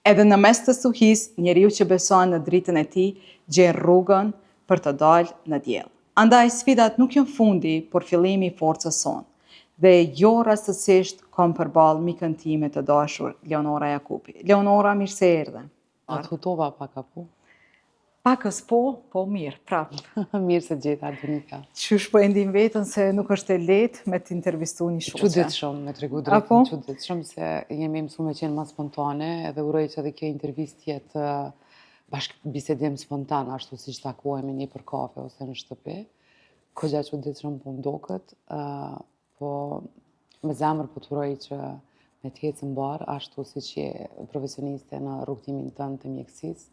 Edhe në mes të stuhis, njeriu që beson në dritën e tij gjen rrugën për të dalë në diell. Andaj sfidat nuk janë fundi, por fillimi i forcës sonë. Dhe jo rastësisht kom përballë mikën time të dashur, Leonora Jakupi. Leonora, mirë se erdhe. A të hutova pak apo? Pakës po mirë, prapë. Mirë se gjeta, Donika. Qysh po e ndin vetën se nuk është e lehtë me t'intervistu një shoqe. Çuditshëm, me tregu drejtën, çuditshëm se jemi mësuar me qenë më spontane edhe uroj që edhe kjo intervistë jetë bashkëbisedim spontan, ashtu siç takohemi një për kafe ose në shtëpi. Kogja çuditshëm po m'doket, po me zemër po t'uroj që me t'ecë mbar, ashtu siç je profesioniste në rrugtimin tënd të mjekësisë,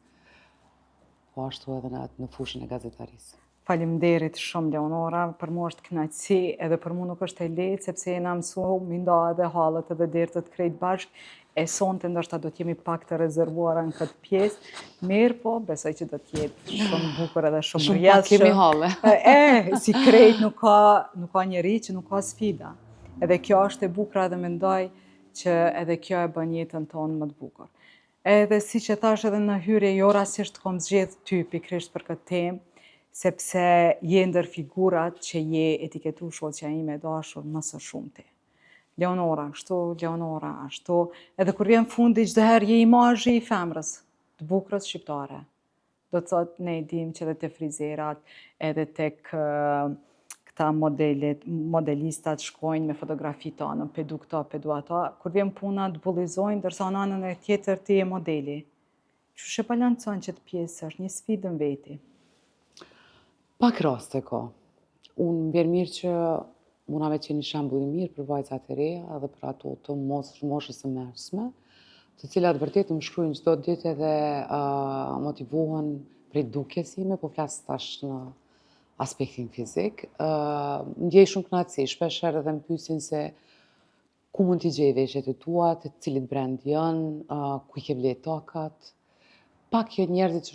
po ashtu edhe në fushën e gazetarisë. Faleminderit shumë, Leonora, për mua është kënaqësi, edhe për mua nuk është e lehtë, sepse jena mësuar mi nda edhe hallet edhe dertët krejt bashkë, e sonte ndoshta do t'jemi pak të rezervuara në këtë pjesë, mirë po, besoj që do t'jetë shumë bukur edhe shumë rrjedhshëm. Shumë pak kemi halle. Si krejt nuk ka njeri që nuk ka sfida. Edhe kjo është e bukur edhe mendoj që edhe kjo e bën jetën tonë më të bukur. Edhe si që thash edhe në hyrje, jo rastisht kom zgjedh ty pikrisht për këtë temë, sepse je ndër figurat që je etiketu shoqja ime e dashur më së shumti. Leonora, ashtu, Leonora, ashtu, edhe kur vjen fundi çdo herë je imazhi i femrës, të bukurës shqiptare. Do të thotë ne e dim që edhe te frizerat, edhe tek këta modelistat shkojnë me fotografi tona, pedu këta, pedu ata, kur vjen puna të bullizojnë, ndërsa në anën e tjetër ti je modeli. Qysh e balancon që të pjesësh, një sfidë në veti? Pak raste ka. Unë më vjen mirë që muna me qenë një shembull i mirë për vajzat e reja edhe për ato të moshës së mesme, të cilat vërtet më shkruajnë çdo ditë edhe motivohen prej dukjes sime, po flas tash në aspektin fizik. Ndjej shumë kënaqësi, shpesh herë edhe më pyesin se ku mund t'i gjej veshjet e tua, të cilit brand janë, ku i ke ble tokat. Pak janë njerëzit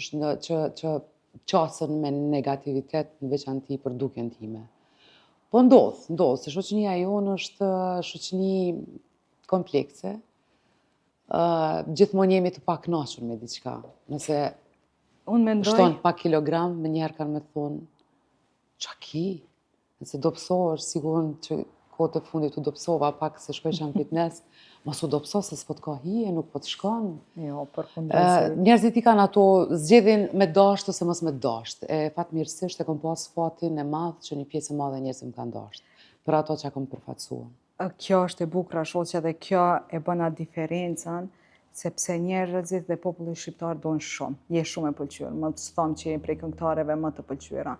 që qasën me negativitet në veçanti për dukjen time. Po ndodh, se shoqënia jonë është shoqëni komplekse. Gjithmonë jemi të pakënaqur me diçka. Nëse shton pak kilogram, më njëherë kanë me thonë, qa ki? Nëse dobësohesh, siguron që kohët e fundit u dobësova pak se shkojsha në fitness, mos u dobëso se s'po t'ka hije, nuk po t'shkon. Jo, përkundërsi. Njerëzit i kanë ato zgjedhin me dashtë ose mos me dashtë. Fatmirësisht e kom pas fatin e madh që një pjesë e madhe njerëzit më kanë dashtë. Për ato që kom përfaqësuar. Kjo është e bukur shoqja dhe kjo e bën atë diferencën, sepse njerëzit dhe populli shqiptar dojnë shumë. Je shumë e pëlqyer, më të them që je prej këngëtarëve më të pëlqyera.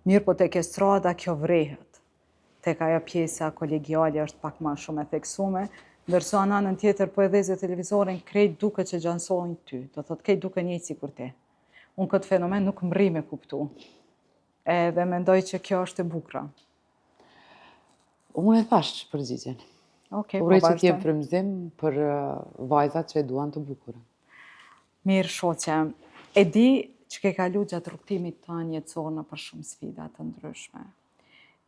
Mirë po tek estrada kjo vrehet. Tek ajo pjesa kolegiale është pak më shumë e theksuar, ndërsa në anën tjetër po e dhezë televizorin krejt duket që gjansojnë ty. Do thotë krejt duke njëjtë sikur ti. Unë këtë fenomen nuk më rri me kuptu. Edhe mendoj që kjo është e bukura. Unë e thash përgjigjen. Uroj që t'jem frymëzim për vajzat që e duan të bukura. Mirë shoqe, e di që ke kalu gjatë rrugtimit tënë jetësor në për shumë sfida të ndryshme.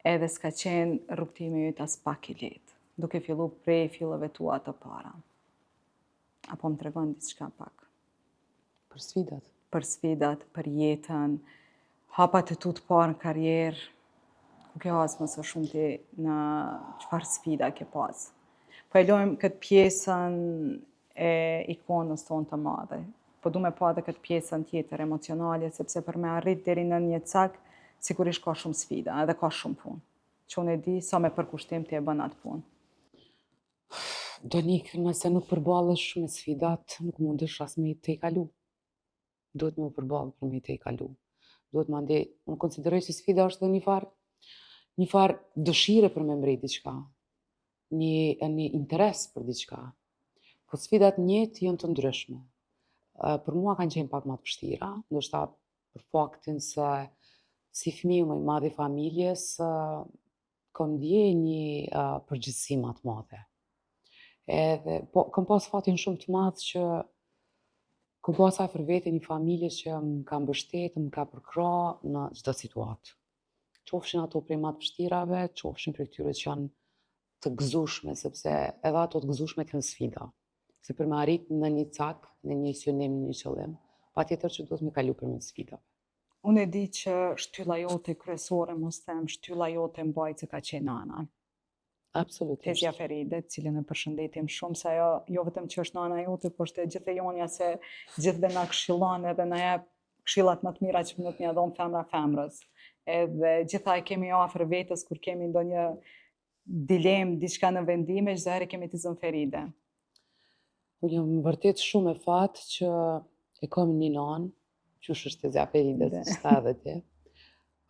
Edhe s'ka qenë rrugtimi jot as pak i lehtë, duke fillu prej filleve tua të para. Apo më tregon diçka pak? Për sfidat? Për sfidat, për jetën, hapat e tu të parë në karrierë, ku ke as më së shumti në çfarë sfida ke pas? Po e lojmë këtë pjesën e ikonës tonë të madhe, po du me pa edhe këtë pjesën tjetër emocionale, sepse për me arrit deri në një cak, sigurisht ka shumë sfida, edhe ka shumë punë. Që unë e di sa me përkushtim ti e bën atë punë. Donik, nëse nuk përballesh me sfidat, nuk mundesh as me i te i kalu. Duhet me u përballë për me i te i kalu. Duhet mandej, unë konsideroj që sfida është dhe një farë dëshire për me mbrej diçka. Një interes për diçka. Po sfidat njët janë të ndryshme. Për mua kanë qenë pak më të vështira, ndoshta për faktin se si fëmijë më i madh i familjes, kam ndje një përgjegjësi më të madhe. Edhe, po, kam pas fatin shumë të madh që kam pas afër vete një familje që më ka mbështetë, më ka përkrah në çdo situatë. Qofshin ato prej më të vështirave, qofshin prej këtyre që janë të gëzueshme, sepse edhe ato të gëzueshme kanë sfida. Se për me arrit në një cak, në një synim, në një qëllim, patjetër që duhet me kalu përmes sfidave. Unë e di që shtylla jote kryesore, mos them, shtylla jote mbajtse ka qenë nana. Absolutisht. Tezja Feride, cilën e përshëndetim shumë, se ajo jo vetëm që është nana jote, por është e gjithë e jonja se gjithë na këshillon edhe na jep këshillat më të mira që mund t'ja dhon femra femrës. Edhe gjithaj kemi afër vetës kur kemi ndonjë dilemë, diçka në vendime, çdo herë kemi të zën Feride. Unë jam vërtet shumë e fat që e kam një nanë, qysh është Tezja Feride, si shta edhe ti.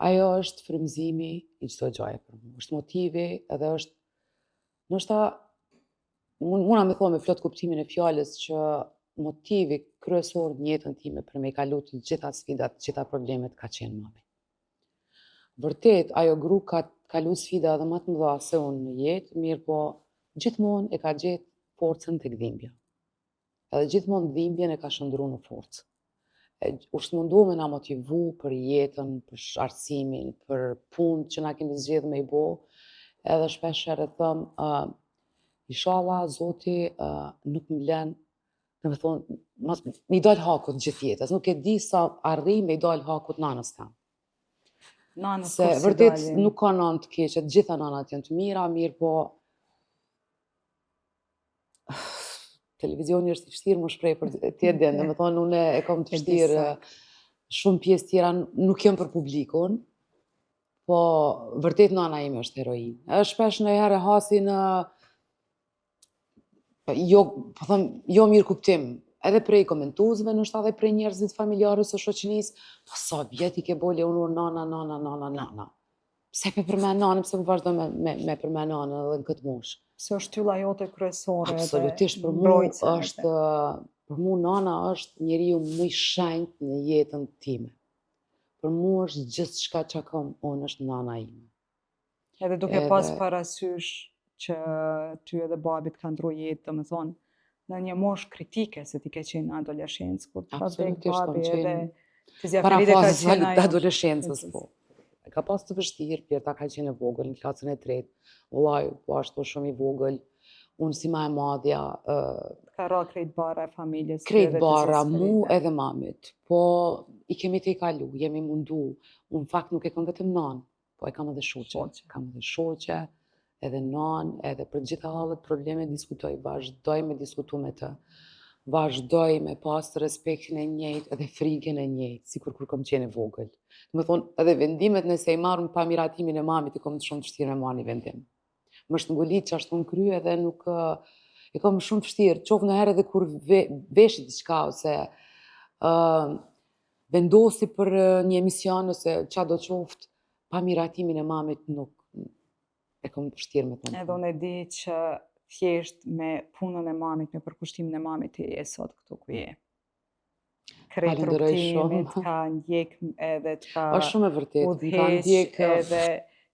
Ajo është frymëzimi i çdo gjaje për mua. Është motivi edhe është ndoshta muna me thonë me plot kuptimin e fjalës që motivi kryesor në jetën time për me kalu të gjitha sfidat, të gjitha problemet ka qenë mami. Vërtet, ajo gru ka kalu sfida edhe më të mëdha se unë në jetë, mirë po gjithmonë e ka gjetë forcën tek dhimbja. Edhe gjithmonë dhimbjen e ka shndruar në forcë. Është mundu me na motivu për jetën, për arsimin, për punë që na kemi zgjedhur me i bo, edhe shpesh herë thëm, inshallah Zoti nuk më lën, do të thonë, mi dal hakut gjithë jetës. Nuk e di sa arri me i dal hakut nanës tam. Nanës Se kur si vërtet dalin. nuk ka nanë të keqe, të gjitha nanat janë të mira, mirë po televizioni është i vështirë më shprej për ti e din, domethënë unë e kam të vështirë, shumë pjesë tjera nuk janë për publikun, po vërtet nana ime është heroinë. Edhe shpesh ndonjëherë hasi në po them, jo mirë kuptim, edhe prej komentuesve, ndoshta edhe prej njerëzve të familjarës së shoqënisë, po sa vjet i ke bole unë nana. Pse pe përmend nanën, pse po vazhdo me përmend nanën edhe në këtë moshë? Se është shtylla jote kryesore. Absolutisht, për mua nana është njeriu më i shenjtë në jetën time. Për mua është gjithçka që kam unë është nana ime. Edhe duke pas parasysh që ty edhe babit ka ndru jetë, domethënë, në një moshë kritike, se ti ke qenë në adoleshencë, kur të ka vdek babi edhe Tezja Feride ka qenë ajo. Adoleshencës, po. Ka pas të vështirë, Pjerta ka qenë e vogël në klasën e tretë, vllai po ashtu shumë i vogël, unë si ma e madhja. Ka ra krejt bara e familjes. Krejt bara, mu edhe mamit, po i kemi të i kalu, jemi mundu, unë fakt nuk e kam vetëm nanë, po e kam edhe shoqe. Kam edhe shoqe, edhe nanë, edhe për gjitha hallet probleme diskutoj, vazhdoj me diskutu me të. Vazhdoj me pas të respektin e njëjtë edhe frikën e njëjtë, sikur kur kam qenë e vogël. Do të thonë, edhe vendimet nëse i marrën pa miratimin e mamit, i kam shumë të vështirë me marrë një vendim. Më është ngolit që ashtu në kry edhe nuk e kam shumë të vështirë, qoftë ndonjëherë edhe kur veshi diçka ose vendosi për një emision ose çfarë do qoftë, pa miratimin e mamit nuk e kam të vështirë me thonë. Edhe unë e di që thjesht me punën e mamit, me përkushtimin e mamit ti je sot këtu ku je. Krejt rrugtimit ka ndjek edhe të ka shumë e vërtet, udhëheq edhe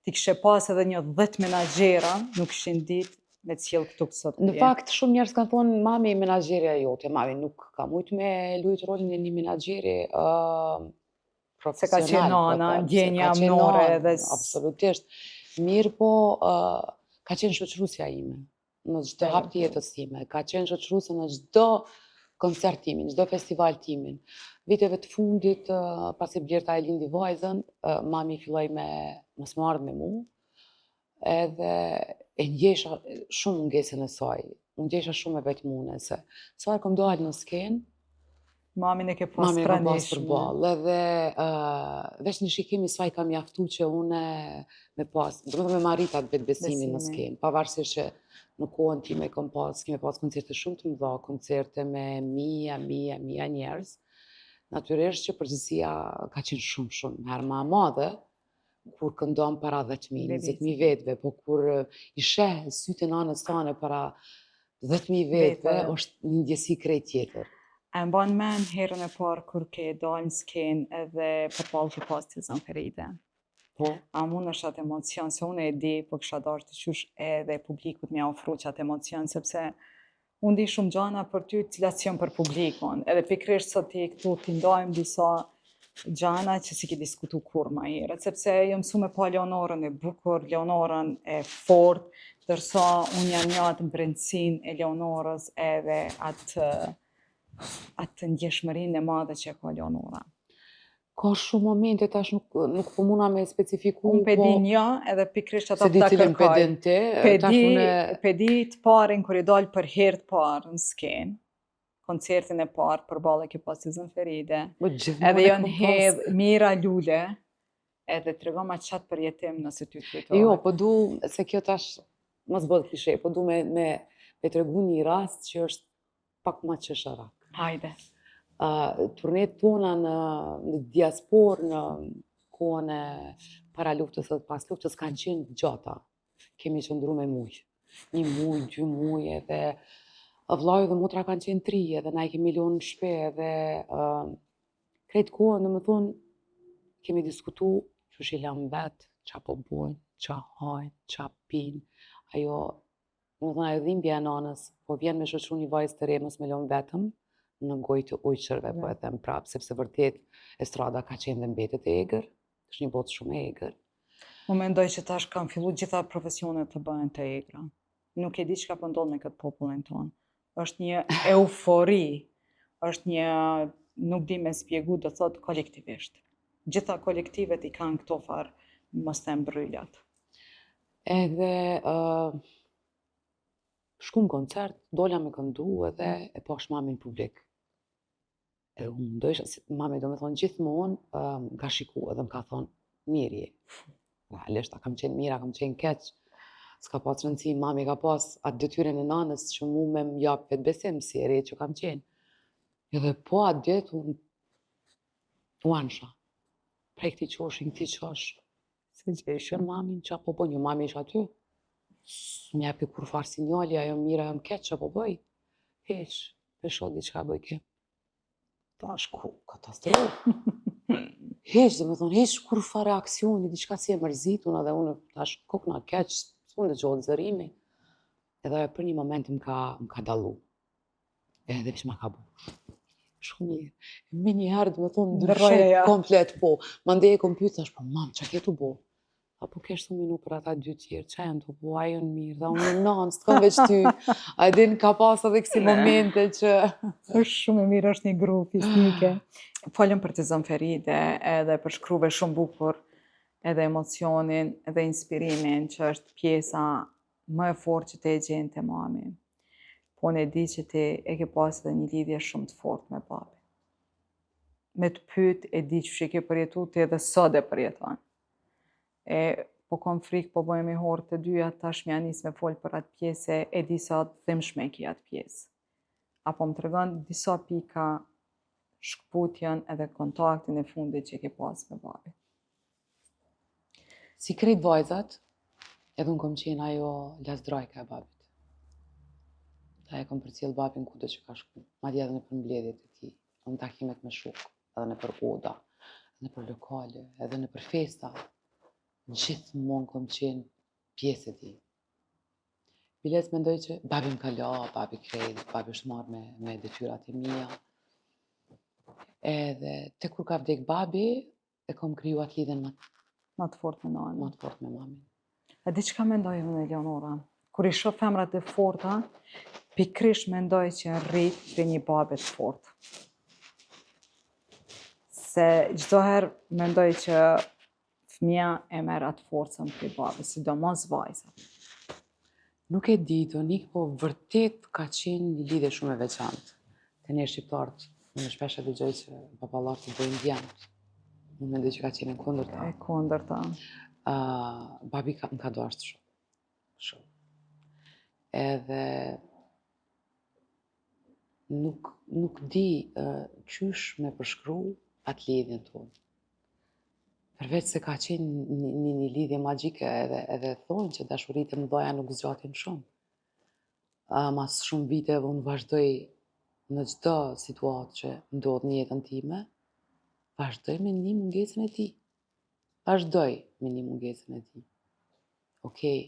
ti kishe pas edhe një 10 menaxhera, nuk kishin ditë me të sjell këtu sot. Në fakt shumë njerëz kanë thonë mami menaxherja jote, mami nuk ka mujt me lujt rolin e një menaxheri profesional. Se ka qenë nana, ndjenja amnore edhe. Absolutisht. Mirë po ka qenë shoqëruesja ime në çdo hap të jetës time, ka qenë shoqëruese në çdo koncert timin, çdo festival timin. Viteve të fundit, pasi Blerta e lindi vajzën, mami filloi me mos më ardh me mua, edhe e ndjesha shumë mungesën e saj. Unë ndjesha shumë e vetmune, se sa herë kam dalë në skenë, mamin e ke pas pranishme. Edhe veç një shikim i saj ka mjaftu që une me pas, do me marrit atë vetbesimin në skenë, pavarësisht që në kohën time kemi pas koncerte shumë të mëdha, koncerte me mija njerëz. Natyrisht që përgjithësia ka qenë shumë herë më e madhe kur këndon para 10.000, 20.000 vetëve, po kur i sheh sytë e nanës tane para 10.000 vetëve, është një ndjesi krejt tjetër. E mban mend herën e parë kur ke dalë në skenë edhe përballë të pas Tezja Feride? Po. A mund është atë emocion, se unë e di, po kisha dashur të qysh edhe publikut m'ia ofru atë emocion, sepse unë di shumë gjana për ty, cilat janë për publikun. Edhe pikërisht sot ti këtu t'i ndajmë disa gjana që si ki diskutu kur ma herët, sepse jam mësu me pa Leonorën e bukur, Leonorën e fort, Dërsa unë jam njatë në brendësin e Leonorës edhe atë ndjeshmërinë e madhe që ka Leonora. Ka shumë momente, tash nuk po muna me specifiku, Unë pe po di një edhe pikrisht ata se di ta cilin pe kërkoj. din ti, tash unë Pe di të parin kur i dal për herë të parë në skenë, koncertin e parë përballë ke pas Zën Feride. po gjithmonë Edhe e janë kom pas. hedh Mira Lule, edhe tregon ma qatë për jetim nëse ty kujtohet. Jo, po du, se kjo tash, mos bëhet klishe, po du me tregu një rast që është pak ma qesharak. Hajde. Turnet tona në diaspor, në kohën e para luftës dhe pas luftës kanë qenë gjata. Kemi qëndru me muj. 1 muj, 2 muj, edhe vllai dhe motra kanë qenë 3, edhe na i kemi lënë në shtëpi, edhe krejt kohën, domethënë, kemi diskutu qysh i lëm vet, qa po bojnë, qa hajnë, qa pinë. Ajo, domethënë, ajo dhimbja e nanës, po vjen me shoqëru një vajzë të re mos me lënë vetëm në gojë të ujqërve, po e them prapë, sepse vërtet estrada ka qenë dhe mbetet e egër, është një botë shumë e egër. Unë mendoj që tash kanë fillu gjitha profesionet të bëhen të egra. Nuk e di çka po ndodh me këtë popullin tonë. Është një eufori, është një, nuk di me spjegu, do thot kolektivisht. Gjitha kolektivet i kanë këto farë, mos them bryllat. Edhe shku në koncert, dola me këndu edhe e pash mamin publik. E unë ndojshë, mami do me thonë gjithmonë ka shiku edhe më ka thonë, mirë je. Realisht, a kam qenë mirë, a kam qenë keq. S'ka pas rëndësi, mami ka pas atë detyrën e nanës që mu me më jap vetë besim si e re që kam qenë. Edhe po atë ditë u ansha. Prej këti qoshin, këti qosh. Se gjeshën mamin që po bëj, një mami ish aty. Më jepi kur farë sinjali, ajo mira, ajo më keq që po bëj. Heq, pesho diçka bëj ke. Tash ku, katastrofë. Heq, dhe me thonë, heq kur fa reakcioni, diçka si e mërzitun, edhe unë tash kokna keq, s'unë dhe gjohë zërimi. Edhe ajo për një moment më ka dallu. Edhe që ma ka bu. Shumë mirë. Me njëherë, dhe me thonë, ndryshoj komplet, po. Mandej e kom pyet, thash, po mam, qa ke tu bo? Apo kesh thumë minu për ata 2 tjerë, qa janë të po, ajo në mirë, dhe unë në nanë, s'kam veç ty. A din ka pas edhe kësi momente që... është shumë e mirë, është një grup fisnike. Folëm për të Zën Feride, edhe për shkruve shumë bukur, edhe emocionin, edhe inspirimin, që është pjesa më e fortë që te e gjenë të mami. Po në di që ti e ke pas edhe një lidhje shumë të fortë me papi. Me të pyet e di që ke përjetu ti edhe sot e përjeton. Po kom frikë, po bëjmë i horë të dyja, tash mja nis me folë për atë pjesë, e di sa të dhimshme ki atë pjesë. Apo më tregon disa pika shkputjen edhe kontaktin e fundit që ke pas me babi. Si krejt vajzat, edhe unë kom qenë ajo lasdrajka e babit. Ta e kom përcjell babin kudo që ka shku, madje edhe në për mbledhjet e tij, në takimet me shok, edhe në për oda, edhe në për lokale, edhe në për festa. Gjithmonë kom qenë pjesë e tij. Biles mendoj që babi më ka la, babi krejt, babi është marrë me detyrat e mia. Edhe te kur ka vdek babi, e kom kriju atë lidhen Ma të fortë me nanin. ma të fort me mamin. A di çka mendoj unë Eleonora? Kur i shoh femrat e forta, pikrisht mendoj që rrit për një babe të fortë. Se çdo herë mendoj që fëmia e merr atë forcën për babës, sidomos vajza. Nuk e di, Donik, po vërtet ka qenë një lidhje shumë e veçantë. Te ne shqiptarët, unë shpesh e dëgjoj që papallarët i bëjnë djemët. Unë mendoj që ka qenë e kundërta. E kundërta. Babi më ka dashur shumë. Shumë. Edhe nuk di qysh me përshkru atë lidhjen tonë. Përveç se ka qenë një lidhje magjike edhe thonë që dashuritë e mëdha nuk zgjatin shumë. Mas shumë viteve unë vazhdoj në çdo situatë që ndodh në jetën time, vazhdoj me një mungesën e tij. Vazhdoj me një mungesën e tij. Okej,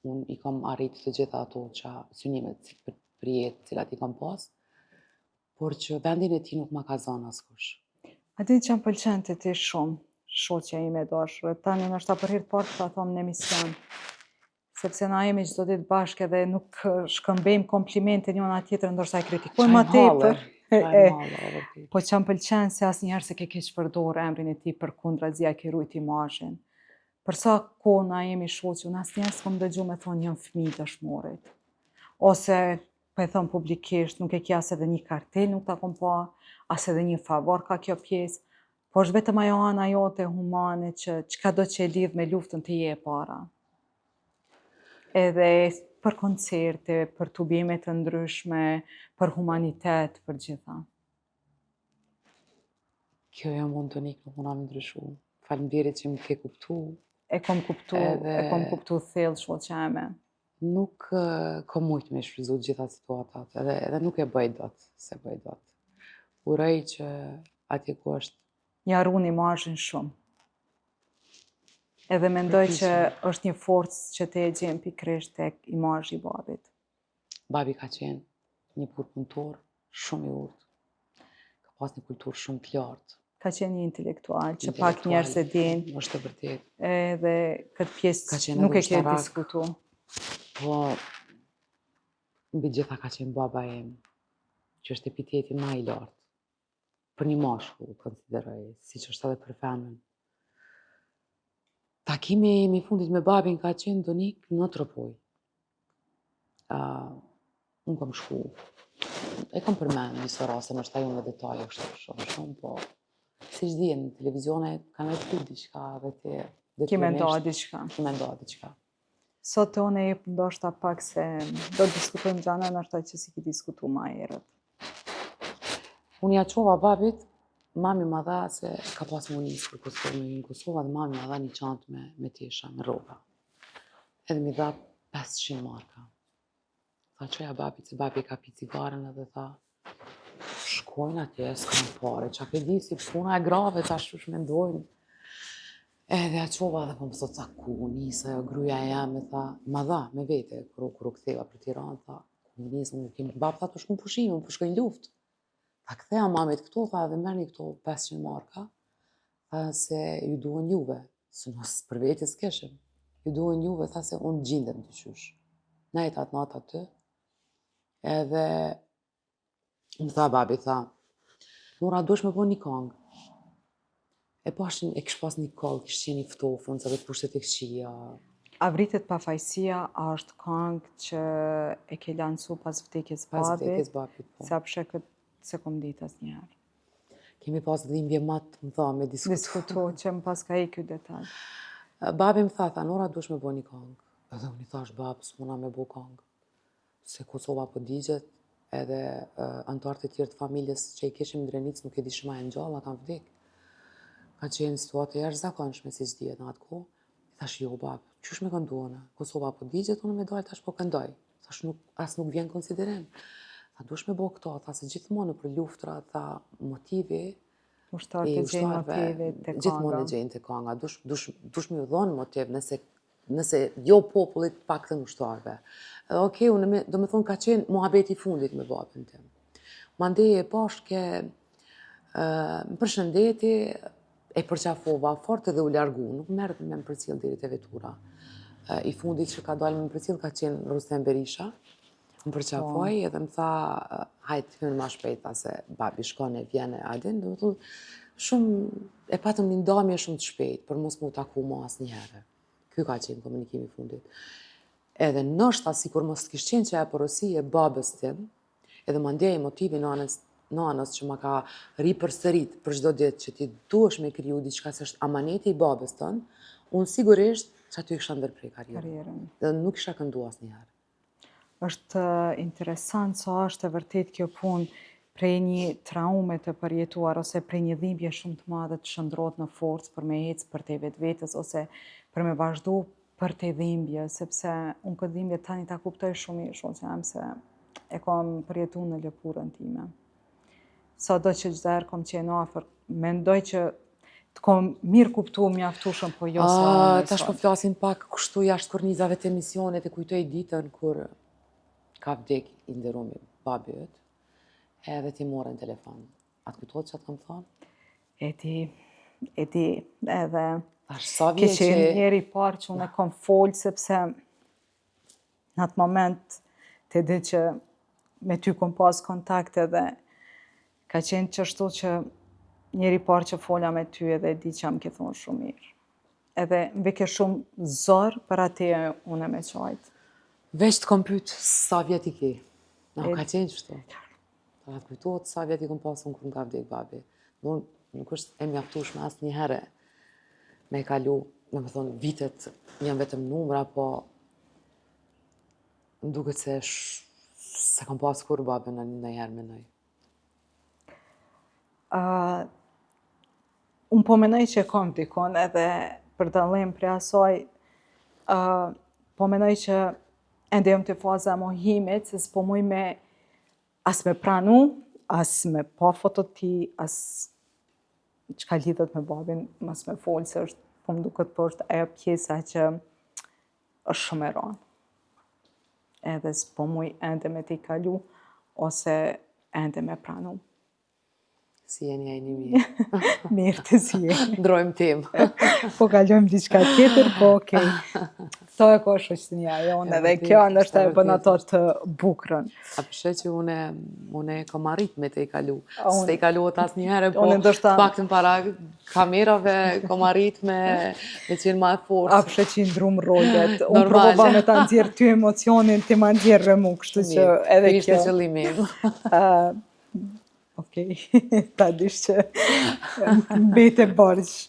unë i kam arritë të gjitha ato synimet për jetë cilat i kam pas, por që vendin e tij nuk ma ka zënë askush. A di që më pëlqen të ti shumë, shoqja ime e dashur. Tani nështë ta për herë të parë ta thonë në emision, sepse na jemi çdo ditë bashkë edhe nuk shkëmbejmë komplimente njëna tjetrën, ndoshta e kritikojmë më tepër. Po që më pëlqen se asnjëherë se ke keq përdor emrin e tij përkundrazi ai ke rujt imazhin. Për sa kohë na jemi shoqë, unë asnjëherë s'kam dëgjuar me thonë jam fëmijë dëshmorit. Ose po e thon publikisht, nuk e ke as edhe një kartel nuk ta kom pa, as edhe një favor ka kjo pjesë, po është vetëm ajo ana jote humane që çkado që e lidh me luftën ti je e para. Edhe për koncerte, për tubime të ndryshme, për humanitet, për gjitha. Kjo jo mund të nikë, nuk mund me ndryshu. Faleminderit që më ke kuptu. E kom kuptu thellë shoqja eme. Nuk kom mujt me shfryzu gjitha situatat, edhe nuk e bëj dot, se bëj dot. Uroj që atje ku është. Ja runi imazhin shumë. Edhe mendoj që është një forcë që te e gjen pikërisht tek imazhi i babit. Babi ka qenë një burr punëtor, shumë i urtë. Ka pas një kulturë shumë të lartë. Ka qenë një intelektual që pak njerëz e dinë. Është e vërtetë. Edhe këtë pjesë nuk e ke diskutu. Po, mbi gjitha ka qenë baba im, që është epiteti më i lartë. Për një mashkull, konsideroj, siç është edhe për femën. Takimi im i fundit me babin ka qenë Donik në Tropoj. Unë kam shku. E kam përmend njësë raste, nështë ta ju me detaje kështu shumë, po siç dihen në televizione kanë vetë diçka dhe ti Ki me nda diçka. Sot të unë e jep ndoshta pak se do të diskutojmë gjana nështë që si ki diskutu ma herët. Unë ja qova babit, mami ma dha se ka pas më njësë për Kosovë në Kosovë dhe mami ma dha një çantë me tesha, me rroba. Edhe mi dha 500 marka. Tha qoja babit se babi ka pi cigaren edhe tha shkojnë atje, s'kam pare, qa ke di si puna e grave, ta shush me ndojnë. Edhe ja qova dhe po më thot, sa ku njësa jo gruja e jam, e tha, ma dha me vete, kër u ktheva për Tiranë, tha, ku njësë nuk kemi, bab tha të shkun pushime, më përshkojnë luft. Tha kthea mamit këto, tha edhe merrni këto 500 marka, tha se ju duhen juve, se mos për vete s'keshim, ju duhen juve, tha se unë gjindem të qysh. Nejt atë natë aty, edhe më tha babi, tha, Nora, duesh me bo një kongë. E pashin, e kish pas një kallë, kish qenë i ftofën, sa dhe të pushtet e këshia. A vritet pafajësia, a është kongë që e ke lancu pas vdekjes babit? Pas vdekjes babit, po. Sa pëshe këtë se kom ditë asnjëherë. Kemi pas dhimbje matë, më tha, me diskutu që më pas ka i kjo detalj. Babi më tha, Nora, duesh me bo një kongë. Edhe unë i thash, babë, s'muna me bo kongë. Se Kosova po digjet, edhe antarët e tjerë të familjes që i kishim Drenicë nuk e di shma e në gjalla, kanë vdek. Ka qenë situatë e jashtëzakonshme, si që dihet në atë kohë. I thash, jo, babë, qysh me kënduana? Kosova po digjet, unë me dojë, tash po këndoj. Thash, as nuk vjen konsiderim. Tha, duesh me bo këto, tha se gjithmonë për luftra, tha, motivi Ushtarët e gjenë motivi të kanga. Gjithmonë e gjenë të kanga. Dush me u dhonë motiv nëse jo popullit pak të ushtarëve. Edhe okej, unë do me thonë ka qenë muhabeti fundit me babën tim. Mandej e pashke më përshëndeti, e përqafova fort edhe u largu, nuk merret me më përcjell deri te vetura. I fundit që ka dalë me më përcjell ka qenë Rustem Berisha. Më përqafoj edhe më tha, hajt hynë ma shpejta se babi shkone, vjene, adin, do më thonë, shumë, e patëm një ndamje shumë të shpejt, për mos mu taku ma asë njëherë. Ky ka qenë komunikimi i fundit. Edhe nështë si kur mos t'kish qenë që e porosi e babës tim, edhe ma ndjej motivi nanës që ma ka ri përsërit për çdo ditë që ti duhesh me kriju diçka se është amaneti i babës tënë, unë sigurisht që aty kisha ndërprej karrierën. Dhe nuk kisha këndu asnjëherë. Është interesant sa është e vërtet kjo punë prej një traume të përjetuar ose prej një dhimbje shumë të madhe të shndrohet në forcë për me ecë për te vetvetes ose për me vazhdu për te dhimbje, sepse unë këtë dhimbje tani ta kuptoj shumë mirë, shoqja jam se e kam përjetuar në lëkurën time. Sado që çdo herë kom qenë afër, mendoj që të kom mirë kuptu mjaftueshëm, po jo sa. Tash po flasim pak kështu jashtë kornizave të emisionit e kujtoj ditën kur ka vdek i nderumi babi yt, edhe ti morën telefon. Atë kujtohet që atë kam thonë? E di, edhe sa ke qenë njeri parë që unë e kom folë, sepse Në atë moment të di që me ty kom pas kontakte dhe ka qenë qështu që njeri parë që fola me ty edhe di që më ke thonë shumë mirë. Edhe më ke shumë zorë për atë unë me qajtë. Veç të kom pyet sa vjet i ke. Na ka qenë kështu. Ta kujtohet sa vjet i kom pasur kur më ka vdek babi. Nuk është e mjaftueshme asnjëherë me kalu, domethënë vitet janë vetëm numra, po më duket se kam pas kur babën ndonjëherë mendoj. Unë po menoj që kam dikon edhe për dallim prej asaj, po menoj që ende jam të faza e mohimit, se s'po muj me as me pranu, as me pa fotot ti, as çka lidhet me babin, mas me folë, se është, po më duket po është ajo pjesa që është shumë e rëndë. Edhe s'po muj ende me t'i kalu, ose ende me pranu. Si jeni ai një mirë. Mirë të si jeni. Ndrojmë temë. Po kalojmë diçka tjetër, po okej. Këto e ka shoqënia jonë edhe kjo ndoshta e bën ato të bukurën. A përshë që une kam arrit me te i kalu. S'te i kaluot asnjëherë, po paktën para kamerave kam arrit me qenë ma e fortë. A përshë që i ndrum rollet. Unë provova me ta nxjerr ty emocionin, ti ma nxjerrë mu, kështu që edhe kjo. Ishte qëllimi. Okej, ta dish që mbete borgjë.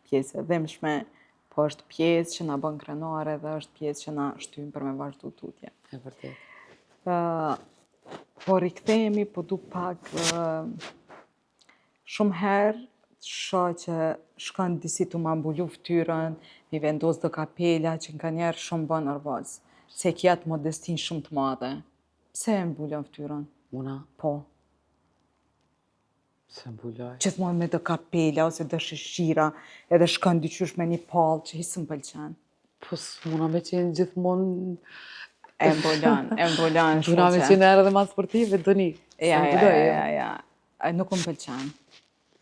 Pjesë e dhimbshme, po është pjesë që na bën krenare dhe është pjesë që na shtyn për me vazhdu tutje. E vërtet. Po rikthehemi, po du pak shumë herë shoh që shkon disi tu ma mbulu ftyrën, mi vendos do kapela që nganjëherë shumë bën nervoz. Se ki atë modestin shumë të madhe. Pse e mbulon ftyrën? Una? Po. Se mbuloj. Gjithmonë me do kapela ose do shishira, edhe shkon dyqysh me një pallë që hisë më pëlqen. Po s'muna me qenë gjithmonë... E mbulon, shoqe. S'muna me qenë edhe ma sportive, doni. Ja. Nuk më pëlqen.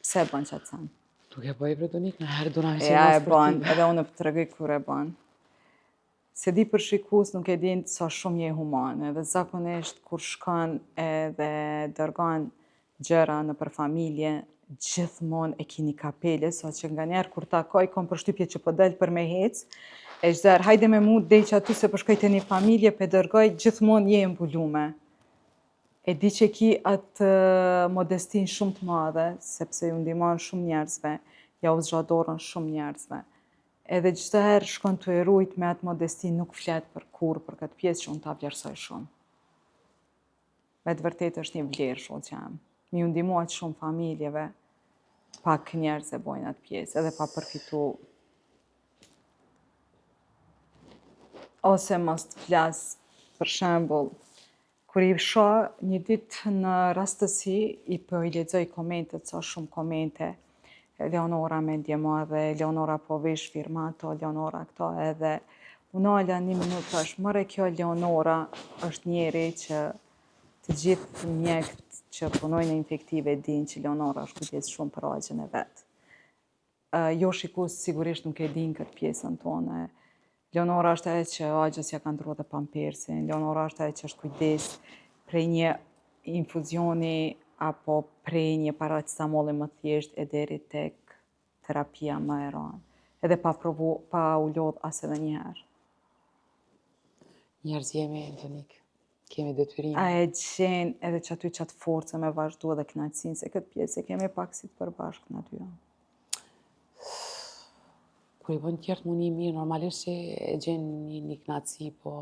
Pse e bën qatë sen? Tuk e bëj për donik, në herë duna me qenë Ja, ma e bën, sportive. edhe unë për të regoj kur e bën. Se di për shikus nuk e din sa shumë je humane, dhe zakonisht kur shkon edhe dërgon gjëra në për familje, gjithmonë e kini kapele, sa që nga njerë kur takoj, kom përshtypje që po del për me hec, e çdo hajde me mu dej që aty se përshkoj të një familje, pe dërgoj, gjithmonë je mbulume. E di që ki atë modestin shumë të madhe, sepse ju ndihmon shumë njerëzve, ja u zgjadorën shumë njerëzve. Edhe çdo herë shkon të erujt me atë modestin, nuk flet për kur, për këtë pjesë që unë ta vlerësoj shumë. Me të vërtetë është një vlerë shoqja jam. Mi u ndihmu aq shumë familjeve, pak njerëz e bojnë atë pjesë, edhe pa përfitu. Ose mos të flas, për shembull, kur i shoh një ditë në rastësi, i lexoj komentet, sa shumë komente, Leonora me ndjema dhe Leonora po vesh firma ato, Leonora këto edhe unala 1 minutë thash, mëre kjo Leonora është njeri që të gjithë mjekët që punojnë në infektive dinë që Leonora është kujdes shumë për agjën e vetë. Jo shikus sigurisht nuk e din këtë pjesën tonë. Leonora është ajo që agjës ja ka ndru dhe pampersin, Leonora është ajo që është kujdes prej një infuzioni apo prej një paracetamoli më thjesht e deri tek terapia më e rëndë. Edhe pa u lodh as edhe njëherë. Njerëz jemi, Antonik. Kemi detyrim. A e gjen edhe që aty qatë forcë me vazhdu edhe kënaqësinë, se këtë pjesë e kemi pak si të përbashkë në dy. Kur i bën tjertë muni mirë, normalisht që e gjen një kënaqësi, po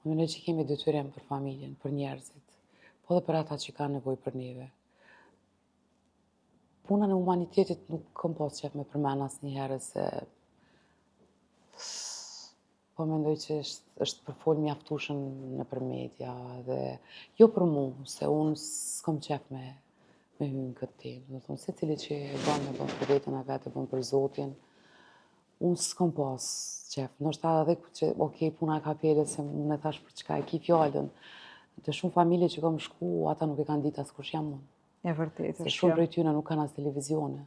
unë mendoj që kemi detyrim për familjen, për njerëzit, po dhe për ata që kanë nevojë për neve. Puna në humanitetit nuk kam pas qef me përmen asnjëherë se po mendoj që është përfol mjaftueshëm nëpër media dhe jo për mua, se unë s'kam qef me hyrë në këtë temë. Do thonë secili që e bën për veten e vet, e bën për Zotin. Unë s'kam pas qef. Ndoshta edhe që okay, puna e kapelet se unë e thash për çka e ki fjalën. Të shumë familje që kam shku, ata nuk e kanë ditë askush jam unë. E vërtet, Se shumë prej tyre nuk kanë as televizione.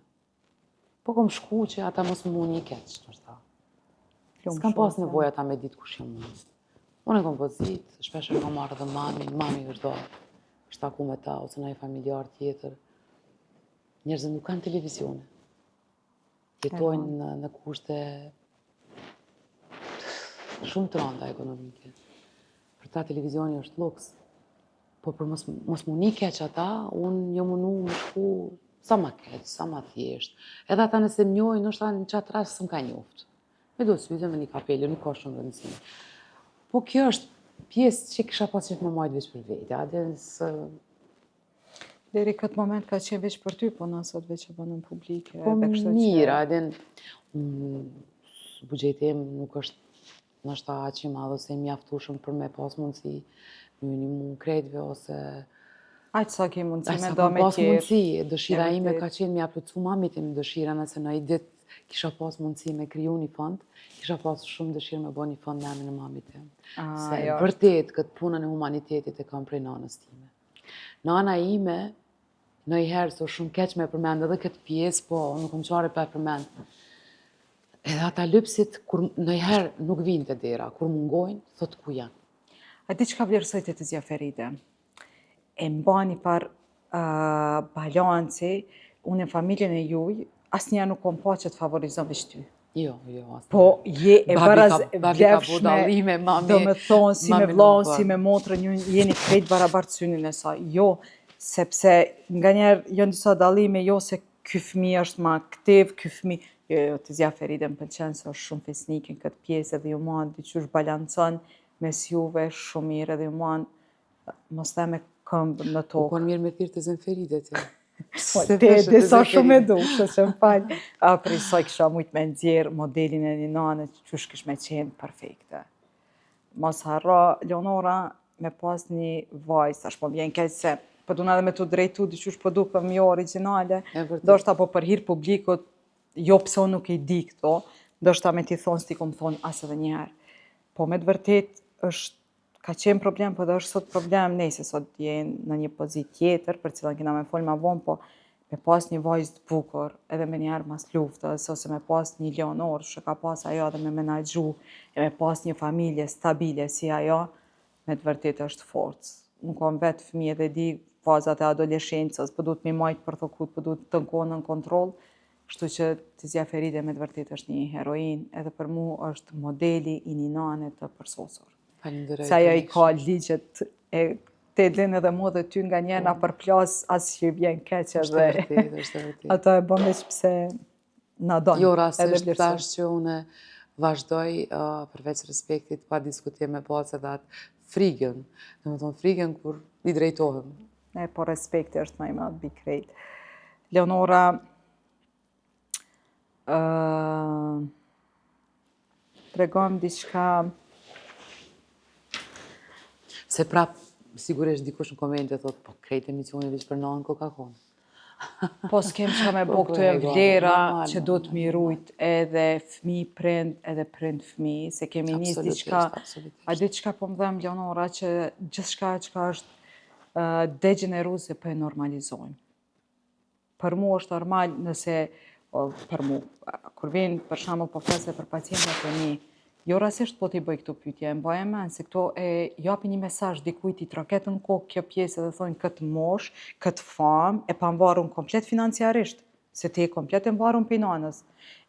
Po kam shku që ata mos më një keq, ndoshta. S'kam pas nevojë ata me ditë kush jam unë. Unë e kam pozit, shpesh e kam marrë dhe mami është do, është taku me ta, ose në familjar tjetër. Njerëzit nuk kanë televizione. Jetojnë në kushte shumë të rënda ekonomike. Për ta televizioni është luks. Po për mos më një keq ata, unë jë munu më shku sa ma keq, sa ma thjesht. Edhe ata nëse më njojnë, nështë në qatë rast së më ka njoftë. Me do syze me një kapele, nuk ka shumë rëndësi. Po kjo është pjesë që kisha pas qef me majtë veç për vete. Deri këtë moment ka qenë veç për ty, po nësot veç e bënë në publike. Po mira, bugjeti im nuk është nështë aq i madh ose i mjaftueshëm për me pas mundësi me një kredve ose aq sa ke mundësi me do do me pas tjerë. mundësi, dëshira ime ka qenë me plotësu mamitin dëshira, nëse në i ditë kisha pas mundësi me kriju një fond, kisha pas shumë dëshirë me bo një fond në emrin e mamit tim. Se vërtet këtë punën e humanitetit e kam prej nanës time. Nana ime, në i herë, so shumë keq me përmend edhe këtë pjesë, po nuk kam qare për përmend. Edhe ata lypsit, kur në i herë nuk vinë të dera, kur mungojnë, thot ku janë. A di që ka vlerësojt e të Zja Feride? E mbani par balanci, unë e familjen e juj, asnjëherë nuk kom pa që të favorizon veç ty. Jo, asnjëherë. Po je e baraz vlefshme, do me thonë, si me vllahun, si me motrën, ju jeni krejt barabartë synin e saj. Jo, sepse nga njerë janë disa dallime, jo se ky fëmijë është ma aktiv, ky fëmijë, jo, të Zja Feride më pëlqen se është shumë fesnike në këtë pjesë edhe ju manë diqysh balancon mes juve shumë mirë edhe ju manë mos dhe me këmbë në tokë. U konë mirë me thirë të Zën Feride ti. Te disa shumë e dushë, që më falë. Prej saj kisha mujtë me nxjerë modelin e një nane që qysh kish me qenë perfekte. Mos harro, Leonora, me pas një vajzë, tash po vjen keq se po duna edhe me të drejtu diqysh po dukëm jo originale, do shta po për hir publikut, jo pse unë nuk i di këto, do shta me ti thonë s'ti kom thonë as edhe njëherë. Po me të vërtet ka qenë problem, po dhe është sot problem, nejse sot jenë në një pozit tjetër, për cilën kina me folë ma vonë, po me pas një vajzë të bukur, edhe me njerë mas luftës, ose me pas një Leonor, që ka pas ajo dhe me menagju, e me pas një familje stabile si ajo, me të vërtet është forcë. Nuk kam vetë fëmijë dhe di fazat e adoleshencës, po duhet mi majtë për thokut, po duhet të nkonë në kontrol, kështu që të Zja Feride me të vërtet është një heroin, edhe për mu është modeli i një nane të përsosur. Se ajo i ka ligjet e te din edhe mu dhe ty nga njena për plas asë që i bjen keqe dhe ato e bëm veç pse na donë. Jo rasisht tash që une vazhdoj përveç respektit pa diskutim me pas edhe atë frigën. Në më thonë frigën kur i drejtohem. Po respekti është ma i madh bi krejt. Leonora, tregom diçka. Se prap, sigurisht dikush në komente thot, po krejt emisioni veç për nanë Coca-Cola. Po s'kem çka me Po, bo, këtu e ego, vlera normal, që do të mirujt edhe fmi prind edhe prind fmi, se kemi nis diçka, a di çka po më dhem Leonora, që gjithçka çka është degeneruese po e normalizojmë. Për mu është normal nëse, për mu, kur vjen për shembull po flasë për pacientët e mi, jo rastisht po t'i bëj këtu pyetje, e mbaj mend se këto e japin një mesazh dikujt i troket në kokë kjo pjesë dhe thonë këtë mosh, këtë famë, e pa mbarun komplet financiarisht, se ti e komplet e mbarun për nanës.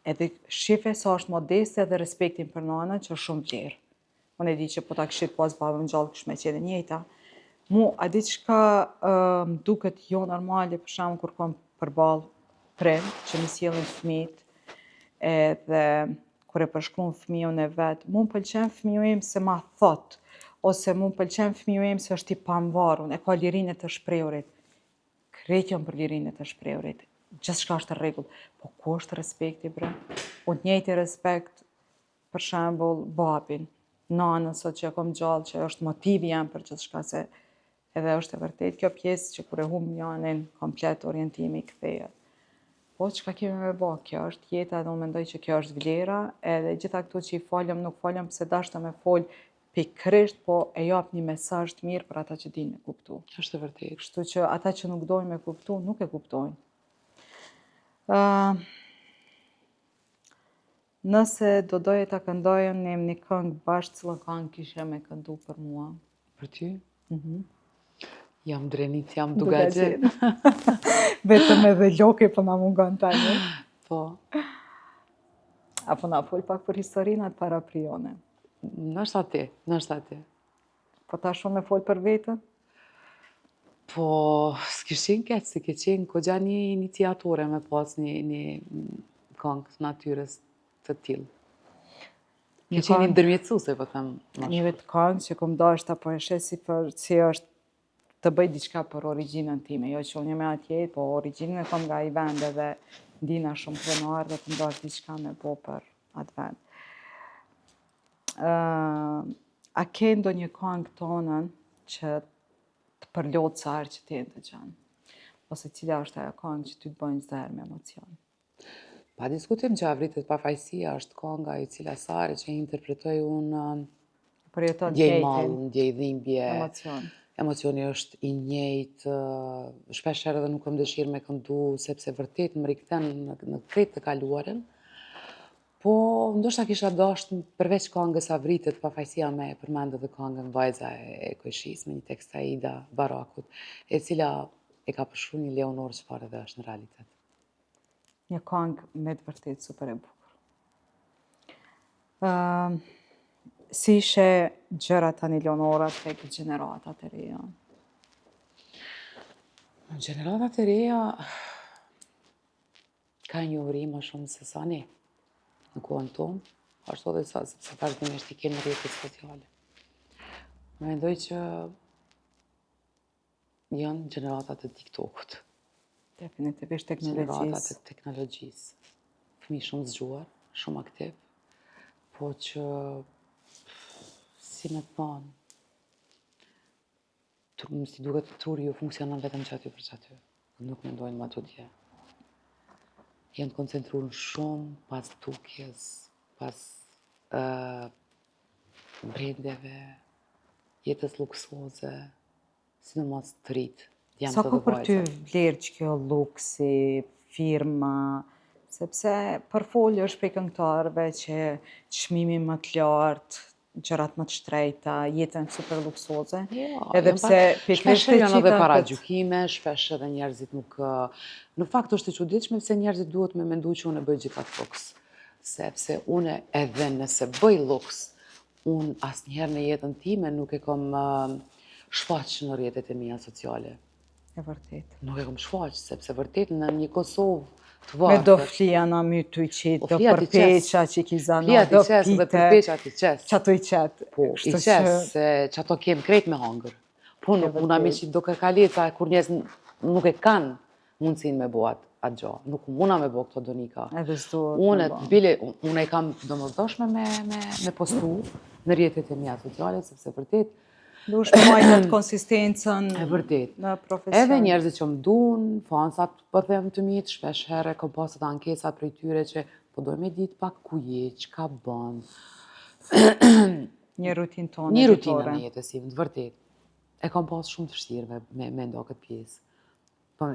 Edhe shife sa është modeste dhe respektin për nanën që është shumë vlerë. Unë e di që po ta kishit pas babën gjallë kish me qenë njëjta. Mu, a di çka më duket jo normale për shembull kur kom përballë prind që më sjellin fëmijët edhe kur e përshkruan fëmijën e vet, mu më pëlqen fëmiu im se ma thot, ose mu më pëlqen fëmiu im se është i pamvarun, e ka lirinë të shprehurit. Krejt janë për lirinë të shprehurit. Gjithçka është në rregull, po ku është respekti bre? Unë njëjti respekt për shembull babin, nanën sot që e kom gjallë, që është motivi jam për gjithçka, se edhe është e vërtet kjo pjesë që kur e humb njanin, komplet orientimi kthehet. Po, çka kemi me bo, kjo është jeta dhe unë mendoj që kjo është vlera, edhe gjitha këtu që i falem, nuk falem pse dashta me fol pikërisht, po e jap një mesazh të mirë për ata që dinë me kuptu. Është e vërtetë. Kështu që ata që nuk dojnë me kuptu, nuk e kuptojnë. Nëse do doje ta këndojmë në një këngë bashkë, cilën këngë kishe me këndu për mua? Për ty? Jam drenit, jam Duka dugaxhe. Vetëm edhe loke po na mungon tani. Po. Apo na fol pak për historinë atë para prione. Nështë ti. Po ta shumë me fol për vetën? Po, s'kishin keq, se ke qenë kogja një iniciatore me pas një këngë të natyrës të tillë. Ke qenë një ndërmjetësuese, po them më Një shumë. vetë këngë që kom dashta po e sheh si është të bëj diçka për origjinën time, jo që unë jam atje, po origjinën e kom nga ai vend edhe ndina shumë krenar dhe të ndash diçka me bo për atë vend. A ke ndonjë këngë tonën që të përlot sa herë që ti e dëgjon? Ose cila është ajo këngë që ty të bën çdo herë me emocion? Pa diskutim që Avritet pafajësia është kënga e cila sa herë që interpretoj unë Përjeton ndjej hejtin, mall, ndjej dhimbje, emocion. emocioni është i njëjtë, shpesh herë edhe nuk kam dëshirë me këndu, sepse vërtet më rikthen në krejt të kaluarën. Po, ndoshta kisha dashur përveç këngës Avritet pafajësia me përmend edhe këngën Vajza e Kojshis me një tekst të Aida Barakut, e cila e ka përshkruar një Leonor çfarë edhe është në realitet. Një këngë me të vërtet super e bukur. Si ishe gjërat tani Leonora tek gjeneratat e reja? Gjeneratat e reja ka një uri më shumë se sa ne në kohën tonë, ashtu edhe se vazhdimisht i kenë në rrjetet sociale. Mendoj që janë gjeneratat e TikTokut, Definitivisht gjeneratat teknologjisë. e teknologjisë. Fëmijë shumë zgjuar, shumë aktiv, po që, si me thonë, si duket truri ju funksionon vetëm që aty për që aty. Nuk mendojnë më ato dje. Janë koncentruar shumë pas tukjes, pas brendeve, jetës luksoze, sidomos të rritë. Sa ka për ty vlerë që kjo luksi, firma, sepse për folë është prej këngëtarëve që çmimi më të lartë, gjërat më të shtrejta, jetën super luksoze. Edhe pse shpesh janë edhe para gjykime, shpesh edhe njerëzit nuk... Në fakt është e çuditshme pse njerëzit duhet me mendu që unë e bëj gjithatë luks. Sepse unë edhe nëse bëj luks, unë asnjëherë në jetën time nuk e kam shfaq në rrjetet e mia sociale. E vërtet. Nuk e kam shfaq, sepse vërtet në një Kosovë të Me varfër. do flia na my të i qitë, do përpeqa që i kizana, do Flia t'i qes dhe përpeqa t'i qes. Që ato i qetë. Po, i qes, se që ato kem krejt me hangër. Po, nuk muna me që do kërkalica, kur njerëz nuk e kanë mundësin me bo atë gjo. Nuk muna me bo këto donika. Edhe s'duhet. Unë e kam domosdoshme me postu në rrjetet e mia sociale, sepse vërtet Dush me majtë atë konsistencën E vërtet. në profesion. Edhe njerëzit që më duan, fansat po them të mitë, shpesh herë kam pasur ankesa prej tyre që po dojmë me ditë pak ku je, çka bën. Një rutinë tonë Një rutinë ditore. në jetës tim, të vërtet. E kam pas shumë të vështirë me ndo këtë pjesë. Po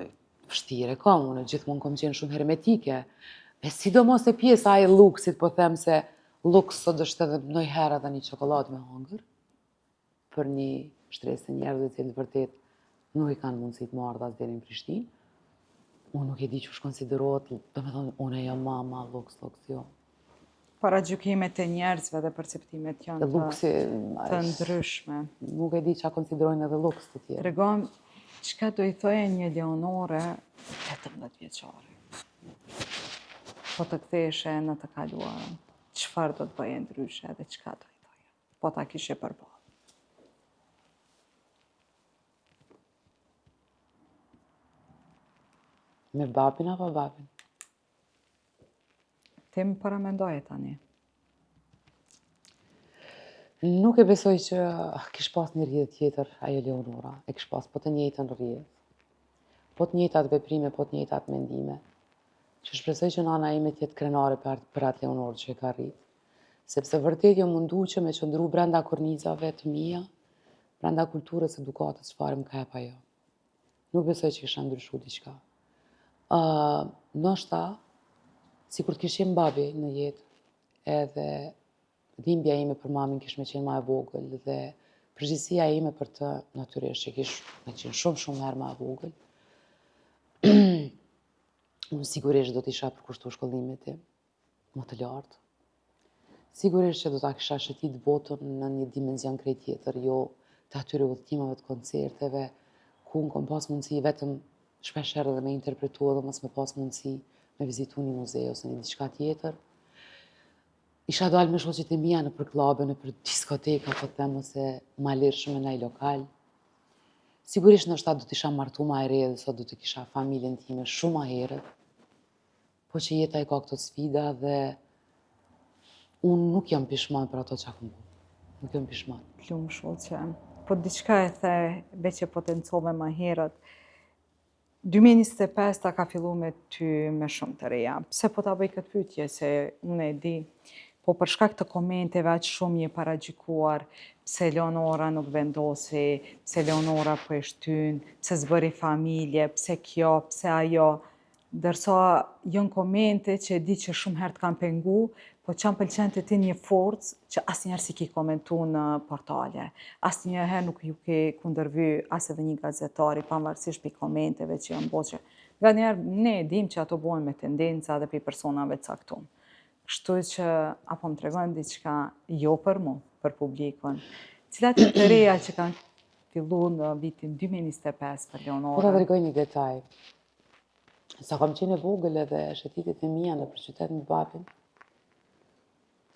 vështirë kam, unë gjithmonë kam qenë shumë hermetike. E sidomos e pjesa e luksit, po them se luks sot është edhe ndonjëherë edhe një çokoladë me hongër, për një shtresë të njerëzve që të vërtet nuk i kanë mundësi të marrë as deri në Prishtinë. Unë nuk e di që është konsiderohet, domethënë unë jam mama, luks, jo. Paragjykimet e njerëzve dhe perceptimet janë Dhe luksi të ndryshme. nuk e di çka konsiderojnë edhe luks të tjerë. Tregom çka do i thoje një Leonore 18 vjeçare. Po të ktheshe në të kaluarën, çfarë do të bëje ndryshe dhe çka do i thoje? Po ta kishe përballë. Me babin apo babin? Ti më paramendoje tani. Nuk e besoj që kish pas një rrjedhë tjetër ajo Leonora. E kish pas po të njëjtën rrjedhë. Po të njëjtat veprime, po të njëjtat mendime. Që shpresoj që nana ime të jetë krenare për atë Leonorë që e ka rritë. Sepse vërtet jo mundu që me qëndru brenda kornizave të mia, brenda kulturës edukatës çfarë më ka jep ajo. Nuk besoj që kisha ndryshu diçka. Ndoshta, sikur të kishim babi në jetë, edhe dhimbja ime për mamin kish me qenë ma e vogël dhe përgjegjësia ime për të natyrisht që kish me qenë shumë herë ma e vogël. Unë sigurisht do t'isha përkushtu shkollimit tim, më të lartë. Sigurisht që do t'a kisha shëtit botën në një dimenzion krejt tjetër, jo të atyre udhëtimeve të koncerteve, ku unë kom pas mundësi vetëm shpesh herë dhe me interpretu edhe mos me pas mundësi me vizitu një muze ose një diçka tjetër. Isha dalë me shoqet e mia në për klabe, në për diskoteka, po them, ose ma lirshme në ai lokal. Sigurisht ndoshta do t'isha martu ma e re dhe sot do të kisha familjen time shumë ma herët. Po që jeta i ka këto sfida dhe unë nuk jam pishman për ato që kam bu. Nuk jam pishman. Plumë shoqe. Po diçka e the, veç që potencove ma herët, 2025 ta ka fillu me ty me shumë të reja. Pse po ta bëj këtë pyetje, se unë e di, po për shkak të komenteve aq shumë je paragjykuar, pse Leonora nuk vendosi, pse Leonora po e shtyn, pse s'bëri familje, pse kjo, pse ajo. Ndërsa janë komente që e di që shumë herë të kam pengu, po që më pëlqen të ti një forcë që asnjëherë si ki komentu në portale. Asnjëherë nuk ju ke kundërvy as edhe një gazetari, pavarësisht për komenteve që janë boqe. Nga njerë ne e dim që ato bojnë me tendenca dhe për personave caktum. Kështu që apo më tregojnë diçka jo për mu, për publikun. Cilat janë të reja që kanë fillu në vitin 2025 për Leonora? Po ta tregoj një detaj. Sa kam qenë e vogël edhe shetitit e mia në për qytet me babin,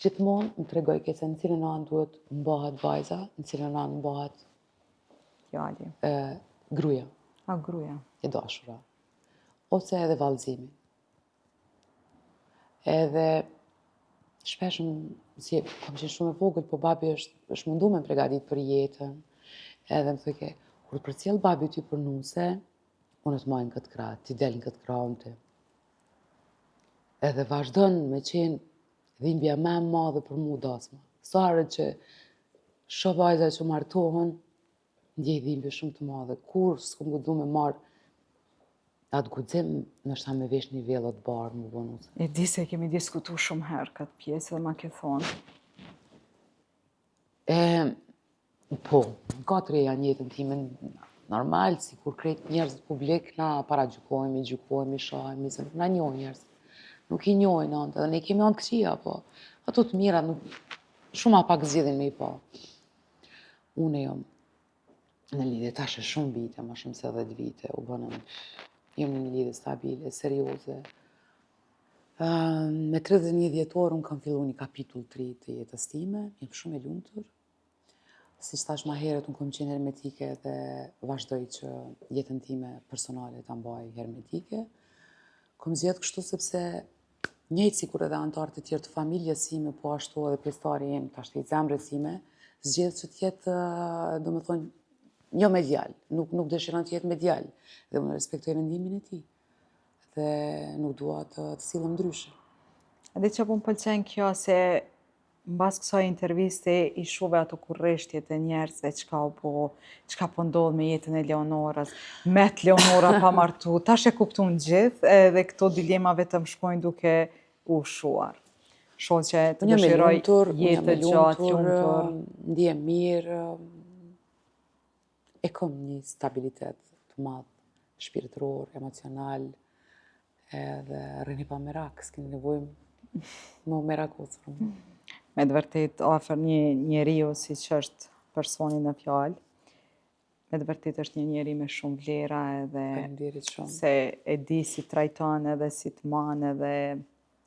gjithmonë më tregoj se në cilën anë duhet mbahet vajza, në cilën anë mbahet Fjali. gruaja. A gruaja. E dashura. Ose edhe vallëzimi. Edhe shpesh si kam qenë shumë e vogël, po babi është mundu me përgatit për jetën. Edhe më thëke, kur përcjell babi ty për nuse, unë të majnë këtë krah, ti del në këtë krahun ti. Edhe vazhdon me qenë dhimbja më e madhe për mu dasma. Sa herët që shoh vajza që martohen, ndjej dhimbje shumë të madhe. Kur s'kom guxu me marr atë guxim, ndoshta me vesh një vellë të bardhë më bonus. E di se kemi diskutu shumë herë këtë pjesë dhe ma ke thonë. Po, ka të reja në jetën time normal, si kur krejt njerëzit publik, na paragjykojmë, gjykojmë, shohemi, se nuk na njohin njerëz. Nuk i njohin antë, edhe ne kemi antë këqija, po ato të mira shumë a pak zgjidhin me i pa. Unë jam në lidhje tash e shumë vite, më shumë se 10 vite, jam në një lidhje stabile, serioze. Me 31 vjetor unë kam fillu një kapitull të ri të jetës time, jam shumë e lumtur. Si që thash ma herët, unë kom qenë hermetike dhe vazhdoj që jetën time personale ta mbaj hermetike. Kom zgjedhë kështu sepse njëjtë sikur edhe antarët e tjerë të familjes sime, po ashtu edhe pjesëtari im, tash i zemrës sime, zgjedh që t'jetë, do me thonë, jo medial, nuk dëshiron të jetë medial, dhe unë respektoj mendimin e tij, dhe nuk dua të sillem ndryshe. Edhe që më pëlqen kjo se mbas kësaj interviste i shuve ato kurreshtjet e njerëzve çka po ndodh me jetën e Leonorës, met Leonora pa martu, tash e kuptun gjithë edhe këto dilema vetëm shkojnë duke u shuar. Shoh që të dëshiroj jetë gjatë, lumtur. Ndihem mirë, e kam një stabilitet të madh, shpirtëror, emocional, edhe rrini pa merak, s'keni nevojë më merakos për mua. Me të vërtet afër një njeriu si që është personi në fjalë, me të vërtet është një njeri me shumë vlera edhe Faleminderit shumë. se e di si trajton edhe si të man edhe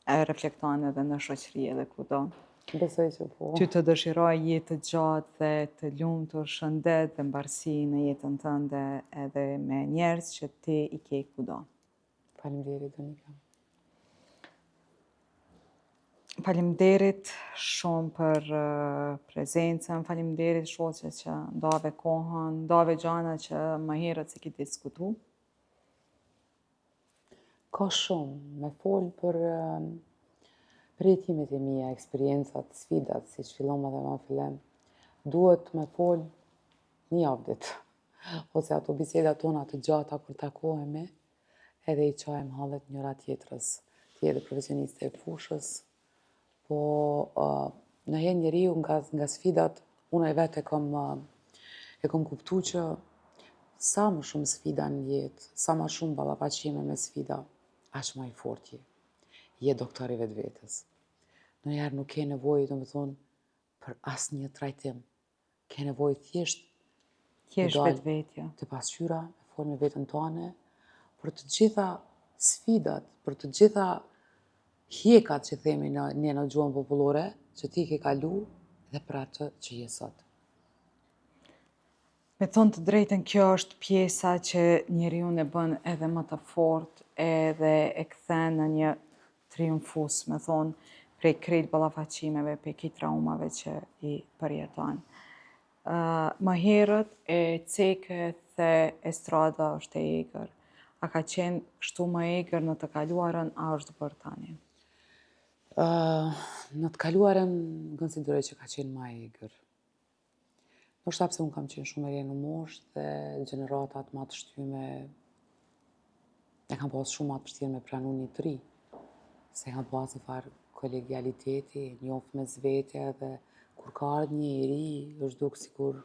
e reflekton edhe në shoqëri edhe kudo. Besoj që po. Ty të dëshiroj jetë të gjatë dhe të lumtur, shëndet dhe mbarësi në jetën tënde edhe me njerëz që ti i ke kudo. Faleminderit, Donika. Faleminderit shumë për prezencën, faleminderit shoqe që ndave kohën, ndave gjana që më herët se ki diskutu. Ka shumë, me folë për jetimet e mia, eksperiencat, sfidat, si që fillon edhe më fillim, duhet me folë një javë ditë. Ose ato biseda tona të gjata kur takohemi, edhe i qajmë hallet njëra tjetrës, ti edhe profesioniste e fushës, po në herë njeriu nga sfidat, unë e vetë e kam kuptu që sa më shumë sfida në jetë, sa më shumë ballafaqime me sfida, aq më i fortë je. Je doktor i vetvetes. Ndonjëherë nuk ke nevojë, domethënë, për asnjë trajtim. Ke nevojë thjesht Thjesht vetvetja. të pasqyra, me folë me veten tone, për të gjitha sfidat, për të gjitha hjekat që themi ne në gjuhën popullore, që ti ke kalu dhe për atë që je sot. Me thonë të drejtën, kjo është pjesa që njeriu e bën edhe më të fortë, edhe e kthen në një triumfus, me thonë, prej krejt ballafaqimeve, prej këtij traumave që i përjeton. Më herët e ceke the estrada është e egër. A ka qenë kështu më egër në të kaluarën, a është bërë tani? Në të kaluarën konsideroj që ka qenë më e egër. Ndoshta pse unë kam qenë shumë e re në moshë dhe gjeneratat më të shtyme e kam pas shumë atë vështirë me pranu një të ri. Se kam pas një farë kolegialiteti, njoftë mes vete dhe kur ka ardhur një i ri, është duk sikur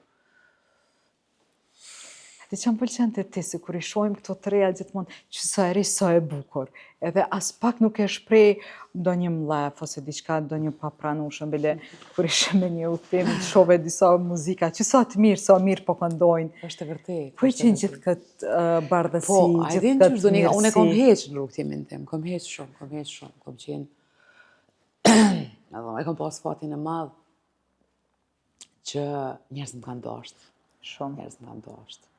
Dhe që më pëlqen të ti, si kur i shojmë këto të reja gjithmonë, që sa e ri, sa e bukur. Edhe as pak nuk e shprej ndonjë mlef, ose diçka ndonjë papranueshëm, bile kur ishim me një udhtim, shove disa muzika, që sa të mirë, sa mirë po këndojnë. është e vërtetë. Po i qenë gjithë këtë bardhësi, Po, a gjithë din këtë që Donika, unë e kam mirësi. heqë në rrugtimin tim, kam heqë shumë, kam qenë, e kam pas fatin e madh që njerëz më kanë dashur. Shumë. Njerëz më kanë dashur.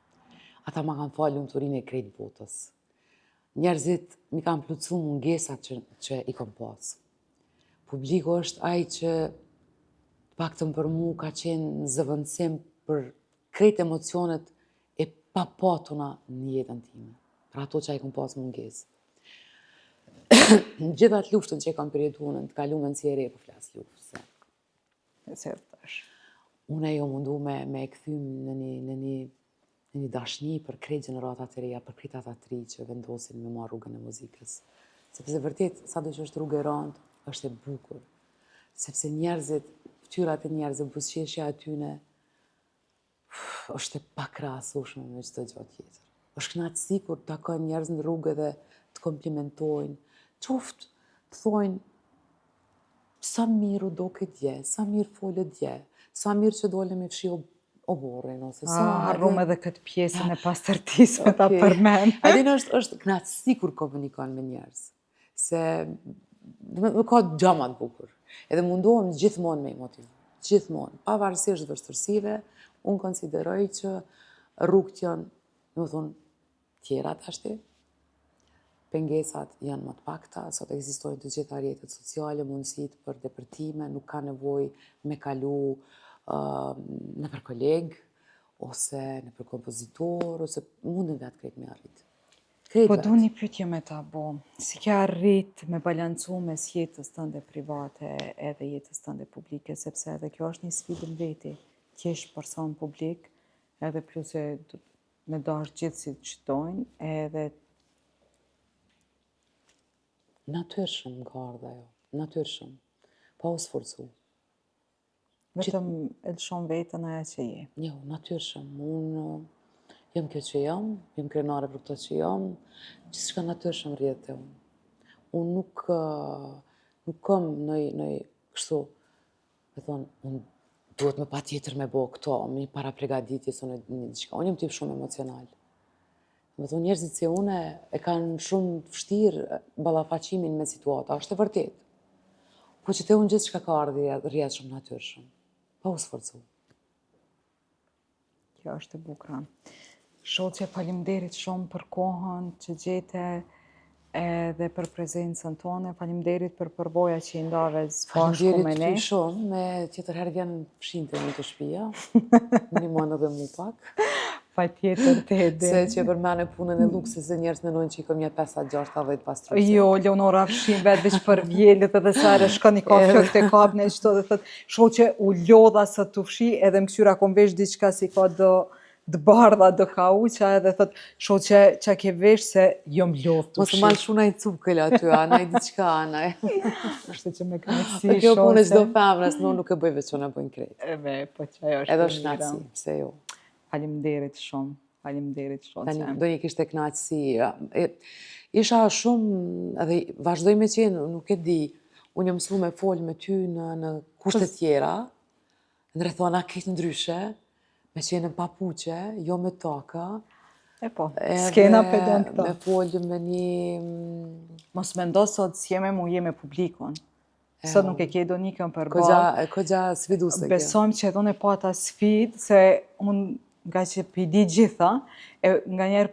Ata ma kanë falë lumturinë e krejt botës. Njerëzit mi kanë plotësu mungesat që i kam pas. Publiku është ai që paktën për mu ka qenë në zëvendësim për krejt emocionet e papatuna në jetën time. Për ato që ai kam pas mungesë. Në gjithë atë luftën që e kam përjetuar në të kalumen si e re për flas luftës. Se thash. Unë e jo mundu me e kthym në një dashni për krejt gjeneratat e reja, për krejt ata të ri që vendosin me marrë rrugën e muzikës. Sepse vërtet, sa do që është rrugë e rëndë, është e bukur. Sepse njerëzit, fytyrat e njerëzit, buzëqeshja atyne, është e pakrahasueshme me çdo gjë tjetër. Është kënaqësi kur takon njerëz në rrugë dhe të komplimentojnë, qoftë të thojnë sa mirë u doke dje, sa mirë folë dje, sa mirë që dole me fshi o borrin, ose sa... Harrum edhe këtë pjesën e pastërtisë me ta përmend. A din është kënaqësi kur komunikon me njerëz. Se më ka gjama të bukur. Edhe mundohem gjithmonë me i motivu. Gjithmonë. Pavarësisht vështirësive, unë konsideroj që rrugët janë, më thonë, tjera tashti. Pengesat janë më të pakta, sot ekzistojnë të gjitha rrjetet sociale, mundësitë për depërtime, nuk ka nevojë me kalu në për koleg, ose në për kompozitor, ose mundin vetë krejt me arrit. Po du një pyetje me ta bo. Si ke arrit me balancu mes jetës tënde private edhe jetës tënde publike, sepse edhe kjo është një sfidë në veti. T'jesh person publik, edhe plus e me dash gjithë si që dojnë, edhe natyrshëm ka ardha jo, natyrshëm, pa u sforcu. vetëm e lëshon vetën aja që je. Jo, natyrshëm, unë jam kjo që jam krenare për këto që jam, gjithçka natyrshëm rrjedh te unë. Unë nuk kam nëj kështu, me thonë, unë duhet me patjetër me bo këto, me para pregaditjes, unë një diçka. Unë jam tip shumë emocional. Me thonë, njerëzit si une e kanë shumë vështirë ballafaqimin me situata, është e vërtet. Po që te unë gjithçka ka ardhur rrjedh shumë natyrshëm, pa u sforcu. Kjo është e bukra. Shoqe, faleminderit shumë për kohën që gjete edhe për prezencën tonë. Faleminderit për përvoja që i ndave bashku me ne. Faleminderit ty shumë, me tjetër herë vjen fshinte në të shtëpia. Ndihmon edhe mu pak. Patjetër te edhe. Se që përmene punën e luksit, se njerëz mendojnë që i kom jetë 5-6 pas trupse. Jo, Leonora fshin vetë veç për vjellit edhe sa herë shkon i ka flok të kapën e qëto dhe thët, shoqe u lodha sa të fshi edhe më këshyra kom vesh diçka si ka do bardha, do kauqa edhe thët, shoqe qa ke vesh se jom lodh të Mos fshi. mal shunaj cukëll aty, anaj diçka, anaj. Ashtu që me kënaqësi Kjo punë shoqe. çdo femrës, nuk e bëj veç unë e bëjnë krejt. Ebe, po që ajo është Edhe e është mira. knaqësi, pse jo. Faleminderit shumë. Faleminderit Tani, shoqe. do një kishte knaqësi. Isha shumë, edhe vazhdoj me qenë, nuk e di, unë jam mëslu me fol me ty në kushte tjera, në rrethona këtë ndryshe, me qenë në papuqe, jo me taka. E po, s'kena pedon këto. Me fol me një... Mos mendo sot s'jeme mu jeme publikun. Sot nuk e ke do nikën për Kogja sfiduse kjo. Besojmë që edhe unë e pata sfidë, se unë nga që pidi gjitha, nga njerë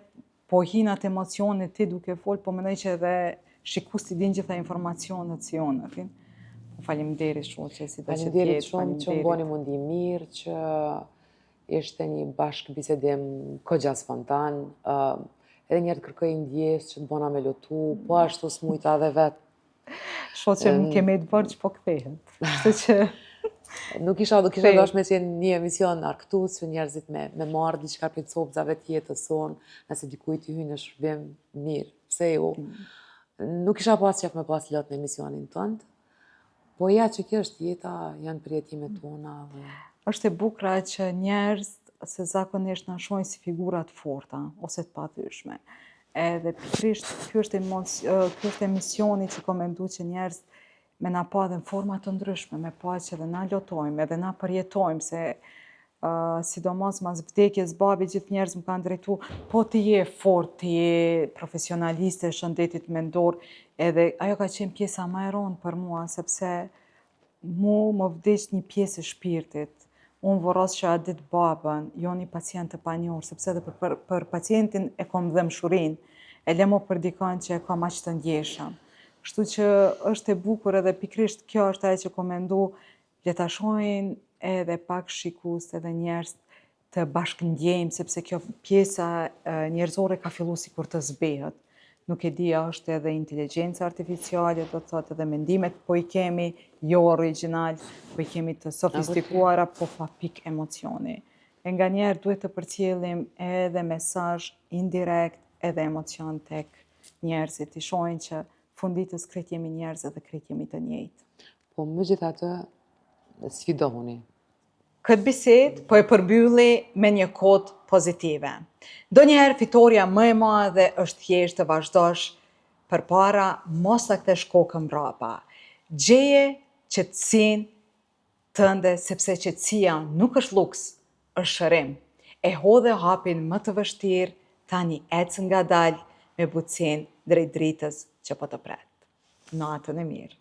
po hinat emocionit ti duke fol, po mendoj që edhe shikus ti din gjitha informacionet si unë, atin. Faleminderit shoqe, si do që Faleminderit t'jetë, shumë që më boni mundi mirë, që ishte një bashkë bisedim kogja spontan, edhe njerë të kërkoj ndjes që të bona me lotu, po ashtu s'mujta dhe vetë. Shoqe më keme të bërë që po kthehet. Kështu që... Nuk isha dash me qenë një emision arktus që njerëzit me marrë diçka për copëzave të jetës sonë, nëse dikujt i hynë në shërbim mirë. Pse jo? Nuk isha pas qef me pas lot në emisionin tënd, po ja që kjo është jeta, janë përjetimet tona. Është e bukra që njerëz se zakonisht na shohin si figura të forta ose të pathyeshme. Edhe pikërisht ky është emisioni që komendu që njerëz me na pa dhe në forma të ndryshme, me pa që edhe na lotojmë, edhe na përjetojmë, se sidomos mas vdekjes babi gjithë njerëz më kanë drejtu, po ti je fort, ti je profesionaliste, shëndetit mendor, edhe ajo ka qenë pjesa më e rëndë për mua, sepse mu më vdeq një pjesë e shpirtit. Unë vorros që a ditë babën, jo një pacient të panjohur, sepse edhe për pacientin e kom dëmshurin, e lemo për dikon që e kam aq të ndjeshëm. Kështu që është e bukur edhe pikrisht kjo është ajo që komendu, le ta shohin edhe pak shikus edhe njerëz të bashkëndjejmë, sepse kjo pjesa njerëzore ka fillu si kur të zbehet. Nuk e di, është edhe inteligjenca artificiale, do të thotë edhe mendimet po i kemi, jo original, po i kemi të sofistikuara, po pa pik emocioni. E nga njerë duhet të përcjellim edhe mesazh indirekt edhe emocion tek njerëzit, i shohin që funditës krejt jemi njerëz edhe krejt jemi të njëjtë. Po megjithatë, sfidohuni. Këtë bisedë po e përbylli me një kod pozitive. Ndonjëherë fitoria më e madhe është thjesht të vazhdosh përpara mos ta kthesh kokën mbrapa. Gjeje qetësinë tënde, sepse qetësia nuk është luks, është shërim. E hodhe hapin më të vështirë, tani ec ngadalë me butësinë drejt dritës që po të pret. Natën e mirë.